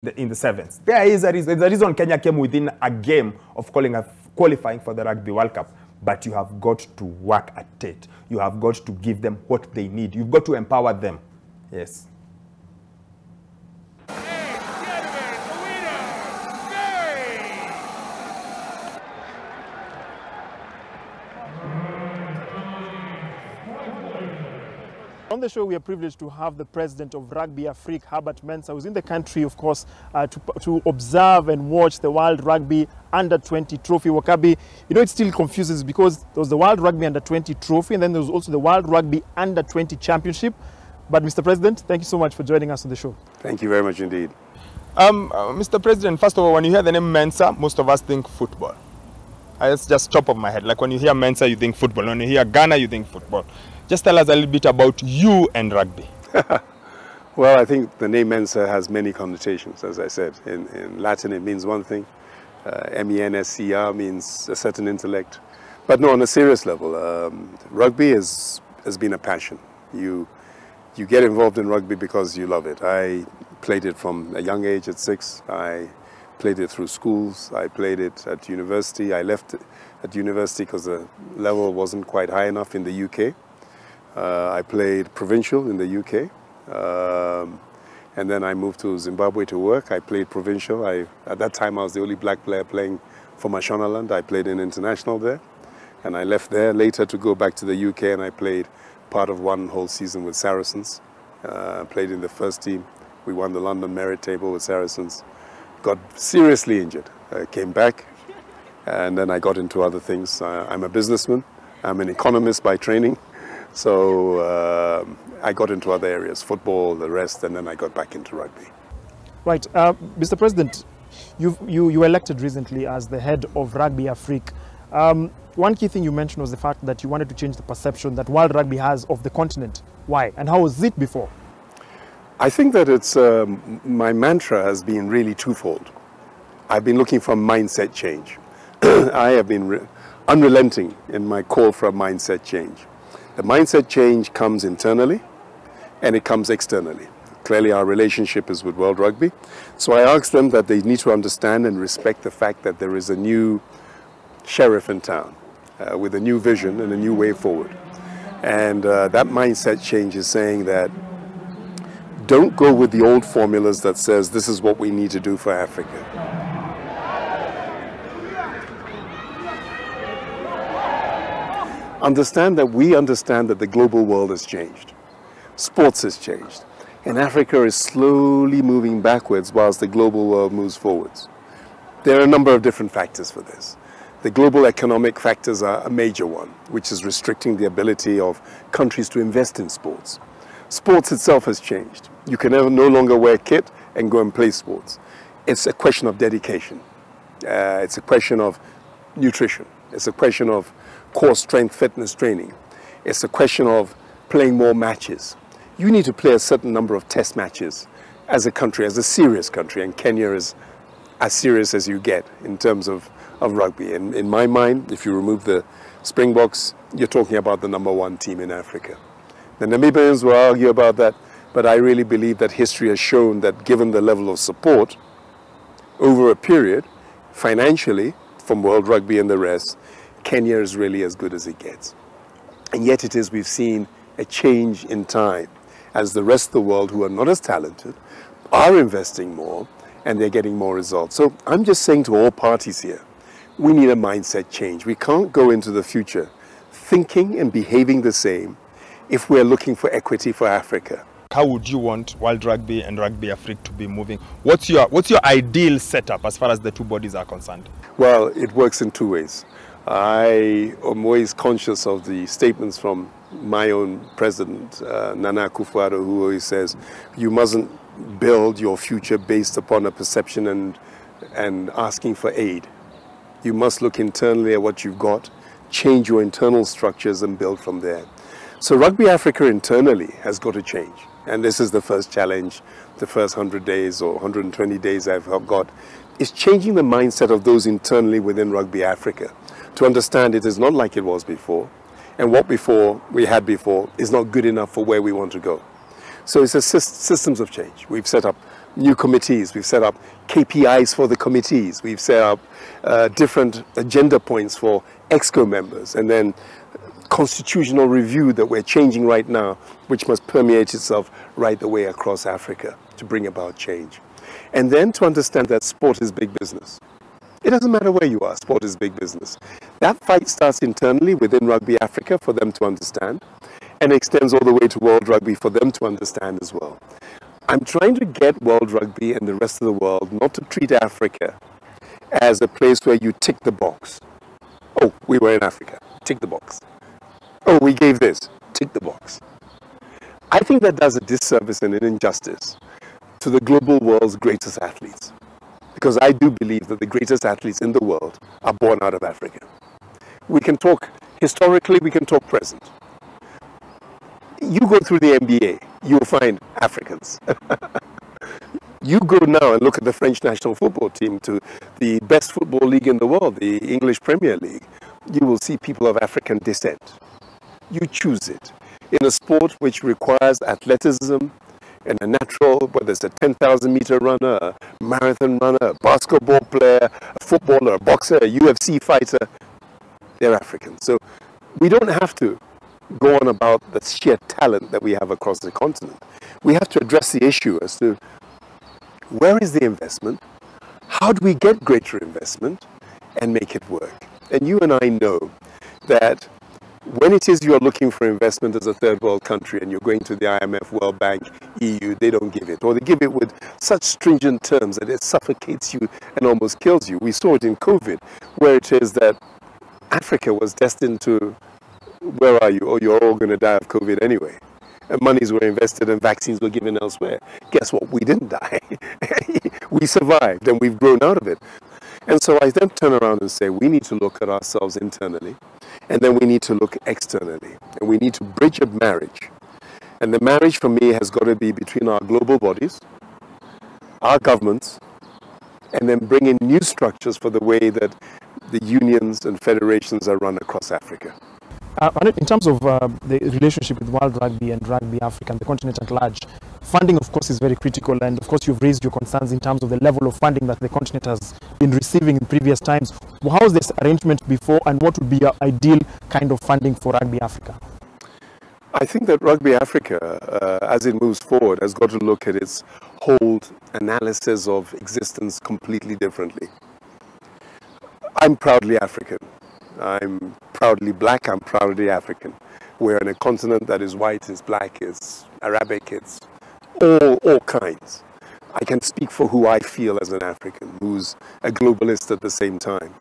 in the sevens. There is a reason. The reason Kenya came within a game of qualifying for the Rugby World Cup. But you have got to work at it. You have got to give them what they need. You've got to empower them. Yes. On the show, we are privileged to have the president of Rugby Afrique, Herbert Mensah, who's in the country, of course, to observe and watch the World Rugby Under-20 Trophy. Wakabi, you know, it still confuses because there was the World Rugby Under-20 Trophy and then there was also the World Rugby Under-20 Championship. But, Mr. President, thank you so much for joining us on the show. Thank you very much indeed. Mr. President, first of all, when you hear the name Mensah, most of us think football. It's just top of my head. Like when you hear Mensah, you think football. When you hear Ghana, you think football. Just tell us a little bit about you and rugby. Well, I think the name Mensah has many connotations, as I said. In Latin, it means one thing. M-E-N-S-C-R means a certain intellect. But no, on a serious level, rugby has been a passion. You get involved in rugby because you love it. I played it from a young age at 6. I played it through schools. I played it at university. I left at university because the level wasn't quite high enough in the UK. I played provincial in the UK, and then I moved to Zimbabwe to work. I played provincial. At that time, I was the only black player playing for Mashonaland. I played in international there, and I left there later to go back to the UK, and I played part of one whole season with Saracens. Played in the first team. We won the London Merit Table with Saracens. Got seriously injured. Came back, and then I got into other things. I'm a businessman. I'm an economist by training. So I got into other areas, football, the rest, and then I got back into rugby. Right. Mr. President, you were elected recently as the head of Rugby Afrique. One key thing you mentioned was the fact that you wanted to change the perception that World Rugby has of the continent. Why? And how was it before? I think that it's my mantra has been really twofold. I've been looking for mindset change. I have been unrelenting in my call for a mindset change. The mindset change comes internally and it comes externally. Clearly our relationship is with World Rugby. So I asked them that they need to understand and respect the fact that there is a new sheriff in town with a new vision and a new way forward. And that mindset change is saying that don't go with the old formulas that says this is what we need to do for Africa. Understand that we understand that the global world has changed. Sports has changed. And Africa is slowly moving backwards whilst the global world moves forwards. There are a number of different factors for this. The global economic factors are a major one, which is restricting the ability of countries to invest in sports. Sports itself has changed. You can no longer wear kit and go and play sports. It's a question of dedication. It's a question of nutrition. It's a question of core strength fitness training. It's a question of playing more matches. You need to play a certain number of test matches as a country, as a serious country, and Kenya is as serious as you get in terms of rugby. And in my mind, if you remove the Springboks, you're talking about the #1 team in Africa. The Namibians will argue about that, but I really believe that history has shown that given the level of support over a period, financially, from World Rugby and the rest, Kenya is really as good as it gets. And yet we've seen a change in time as the rest of the world who are not as talented are investing more and they're getting more results. So I'm just saying to all parties here, we need a mindset change. We can't go into the future thinking and behaving the same if we're looking for equity for Africa. How would you want World Rugby and Rugby Afrique to be moving? What's your ideal setup as far as the two bodies are concerned? Well, it works in two ways. I am always conscious of the statements from my own president, Nana Akufo-Addo, who always says, you mustn't build your future based upon a perception and asking for aid. You must look internally at what you've got, change your internal structures and build from there. So Rugby Africa internally has got to change. And this is the first challenge, the first 100 days or 120 days I've got, is changing the mindset of those internally within Rugby Africa to understand it is not like it was before, and what we had before is not good enough for where we want to go. So it's a systems of change. We've set up new committees. We've set up KPIs for the committees. We've set up different agenda points for EXCO members, and then constitutional review that we're changing right now, which must permeate itself right the way across Africa to bring about change. And then to understand that sport is big business. It doesn't matter where you are, sport is big business. That fight starts internally within Rugby Africa for them to understand, and extends all the way to World Rugby for them to understand as well. I'm trying to get World Rugby and the rest of the world not to treat Africa as a place where you tick the box. Oh, we were in Africa, tick the box. Oh, we gave this, tick the box. I think that does a disservice and an injustice to the global world's greatest athletes. Because I do believe that the greatest athletes in the world are born out of Africa. We can talk historically, we can talk present. You go through the NBA, you'll find Africans. You go now and look at the French national football team, to the best football league in the world, the English Premier League. You will see people of African descent. You choose it. In a sport which requires athleticism and a natural, whether it's a 10,000 meter runner, a marathon runner, a basketball player, a footballer, a boxer, a UFC fighter, they're African. So we don't have to go on about the sheer talent that we have across the continent. We have to address the issue as to where is the investment, how do we get greater investment, and make it work. And you and I know that when it is you're looking for investment as a third world country and you're going to the IMF, World Bank, EU, they don't give it. Or they give it with such stringent terms that it suffocates you and almost kills you. We saw it in COVID, where it is that Africa was destined to, where are you? Oh, you're all going to die of COVID anyway. And monies were invested and vaccines were given elsewhere. Guess what? We didn't die. We survived and we've grown out of it. And so I then turn around and say, we need to look at ourselves internally, and then we need to look externally. And we need to bridge a marriage. And the marriage for me has got to be between our global bodies, our governments, and then bring in new structures for the way that the unions and federations are run across Africa. In terms of the relationship with World Rugby and Rugby Africa and the continent at large, funding, of course, is very critical. And, of course, you've raised your concerns in terms of the level of funding that the continent has been receiving in previous times. How was this arrangement before, and what would be your ideal kind of funding for Rugby Africa? I think that Rugby Africa, as it moves forward, has got to look at its whole analysis of existence completely differently. I'm proudly African. I'm proudly black, I'm proudly African. We're in a continent that is white, it's black, it's Arabic, it's all kinds. I can speak for who I feel as an African, who's a globalist at the same time.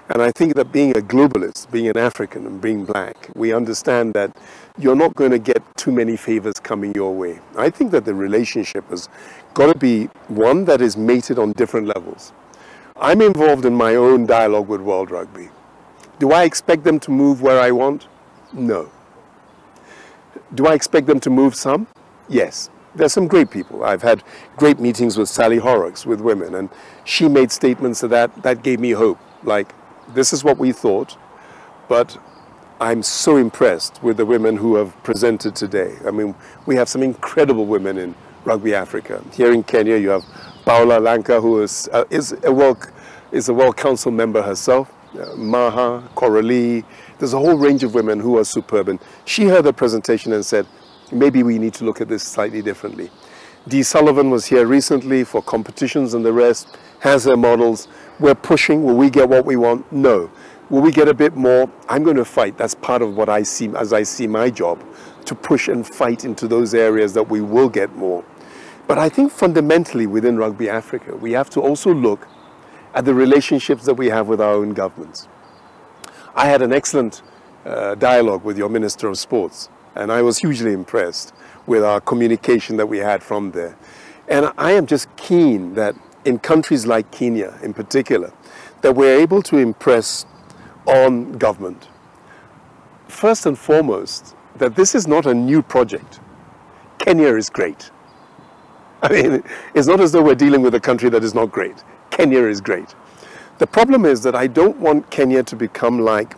And I think that being a globalist, being an African and being black, we understand that you're not going to get too many favors coming your way. I think that the relationship has got to be one that is mated on different levels. I'm involved in my own dialogue with World Rugby. Do I expect them to move where I want? No. Do I expect them to move some? Yes. There's some great people. I've had great meetings with Sally Horrocks, with women, and she made statements that gave me hope. Like, this is what we thought, but I'm so impressed with the women who have presented today. I mean, we have some incredible women in Rugby Africa. Here in Kenya, you have Paula Lanka, who is a World Council member herself. Maha, Coralie, there's a whole range of women who are superb. And she heard the presentation and said, maybe we need to look at this slightly differently. Dee Sullivan was here recently for competitions and the rest, has her models. We're pushing. Will we get what we want? No. Will we get a bit more? I'm going to fight. That's part of what I see as I see my job, to push and fight into those areas that we will get more. But I think fundamentally within Rugby Africa, we have to also look at the relationships that we have with our own governments. I had an excellent dialogue with your Minister of Sports, and I was hugely impressed with our communication that we had from there. And I am just keen that in countries like Kenya in particular, that we're able to impress on government. First and foremost, that this is not a new project. Kenya is great. I mean, it's not as though we're dealing with a country that is not great. Kenya is great. The problem is that I don't want Kenya to become like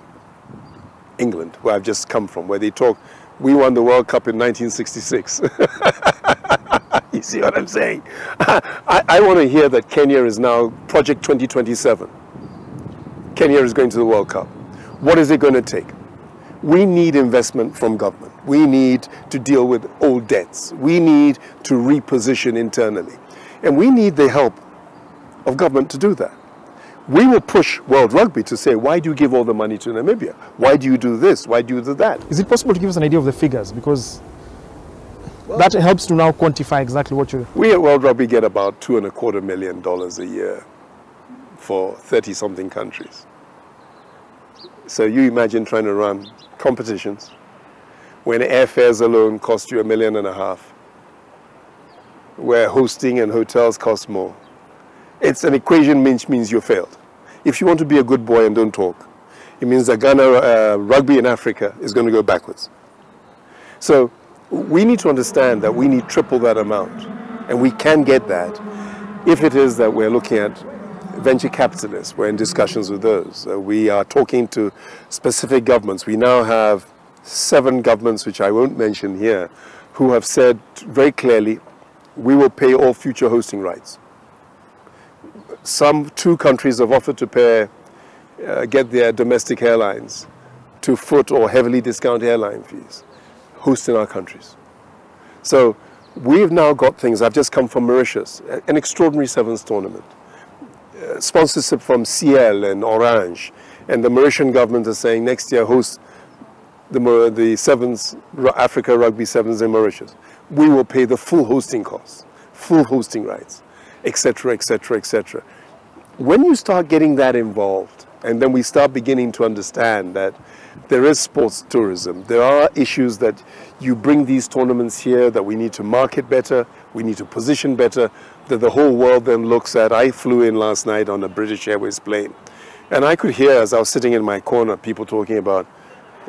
England, where I've just come from, where they talk, we won the World Cup in 1966. You see what I'm saying? I want to hear that Kenya is now Project 2027. Kenya is going to the World Cup. What is it going to take? We need investment from government. We need to deal with old debts. We need to reposition internally. And we need the help of government to do that. We will push World Rugby to say, why do you give all the money to Namibia? Why do you do this? Why do you do that? Is it possible to give us an idea of the figures? Because that helps to now quantify exactly what you... We at World Rugby get about $2.25 million a year for 30-something countries. So you imagine trying to run competitions when airfares alone cost you $1.5 million, where hosting and hotels cost more. It's an equation which means you failed. If you want to be a good boy and don't talk, it means that Ghana rugby in Africa is going to go backwards. So we need to understand that we need triple that amount, and we can get that if it is that we're looking at venture capitalists. We're in discussions with those. We are talking to specific governments. We now have 7 governments, which I won't mention here, who have said very clearly, we will pay all future hosting rights. 2 countries have offered to pay, get their domestic airlines to foot or heavily discount airline fees, host in our countries. So we've now got things. I've just come from Mauritius, an extraordinary sevens tournament. Sponsorship from CL and Orange, and the Mauritian government is saying next year host the sevens, Africa Rugby Sevens in Mauritius. We will pay the full hosting costs, full hosting rights, etc., etc., etc. When you start getting that involved, and then we start beginning to understand that there is sports tourism, there are issues that you bring these tournaments here that we need to market better, we need to position better, that the whole world then looks at. I flew in last night on a British Airways plane, and I could hear, as I was sitting in my corner, people talking about,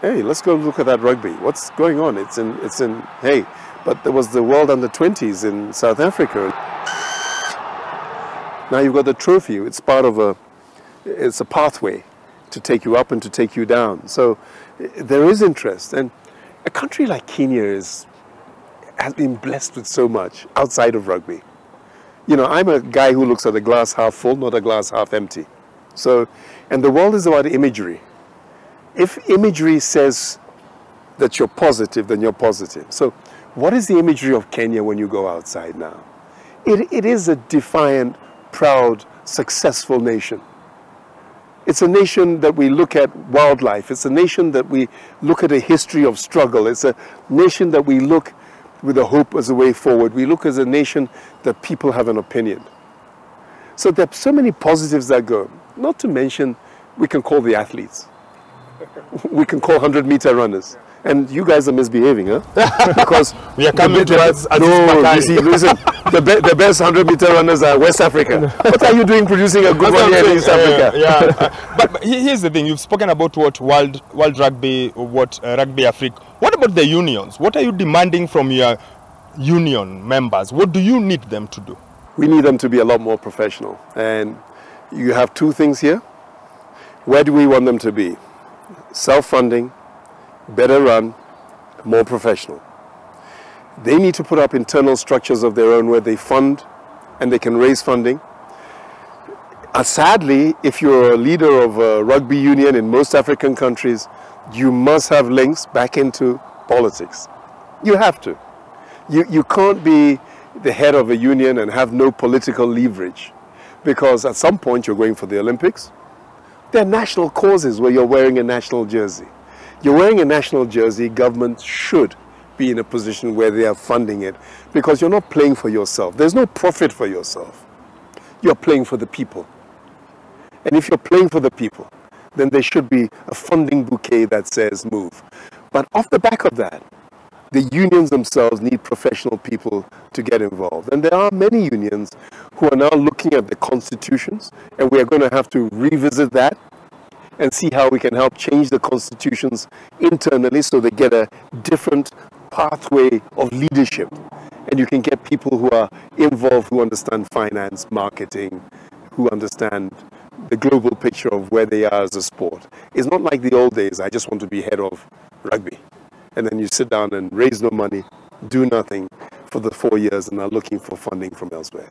hey, let's go look at that rugby. What's going on? It's in, hey, but there was the World Under-20s in South Africa. Now you've got the trophy. It's part of it's a pathway to take you up and to take you down. So there is interest. And a country like Kenya has been blessed with so much outside of rugby. You know, I'm a guy who looks at the glass half full, not a glass half empty. So, and the world is about imagery. If imagery says that you're positive, then you're positive. So what is the imagery of Kenya when you go outside now? It is a defiant, proud, successful nation. It's a nation that we look at wildlife. It's a nation that we look at a history of struggle. It's a nation that we look with a hope as a way forward. We look as a nation that people have an opinion. So there are so many positives that go. Not to mention, we can call the athletes. We can call 100-meter runners. And you guys are misbehaving, huh? Because we are coming to us as no, you see, listen, the best 100-meter runners are West Africa. What are you doing producing a good one here in East Africa? Yeah. But here's the thing. You've spoken about what World Rugby, what Rugby Africa. What about the unions? What are you demanding from your union members? What do you need them to do? We need them to be a lot more professional. And you have 2 things here. Where do we want them to be? Self-funding, better run, more professional. They need to put up internal structures of their own where they fund and they can raise funding. Sadly, if you're a leader of a rugby union in most African countries, you must have links back into politics. You have to. You can't be the head of a union and have no political leverage, because at some point you're going for the Olympics. There are national causes where you're wearing a national jersey. You're wearing a national jersey, government should be in a position where they are funding it, because you're not playing for yourself. There's no profit for yourself. You're playing for the people. And if you're playing for the people, then there should be a funding bouquet that says move. But off the back of that, the unions themselves need professional people to get involved. And there are many unions who are now looking at the constitutions, and we are going to have to revisit that and see how we can help change the constitutions internally so they get a different pathway of leadership. And you can get people who are involved, who understand finance, marketing, who understand the global picture of where they are as a sport. It's not like the old days, I just want to be head of rugby. And then you sit down and raise no money, do nothing. for the 4 years and are looking for funding from elsewhere.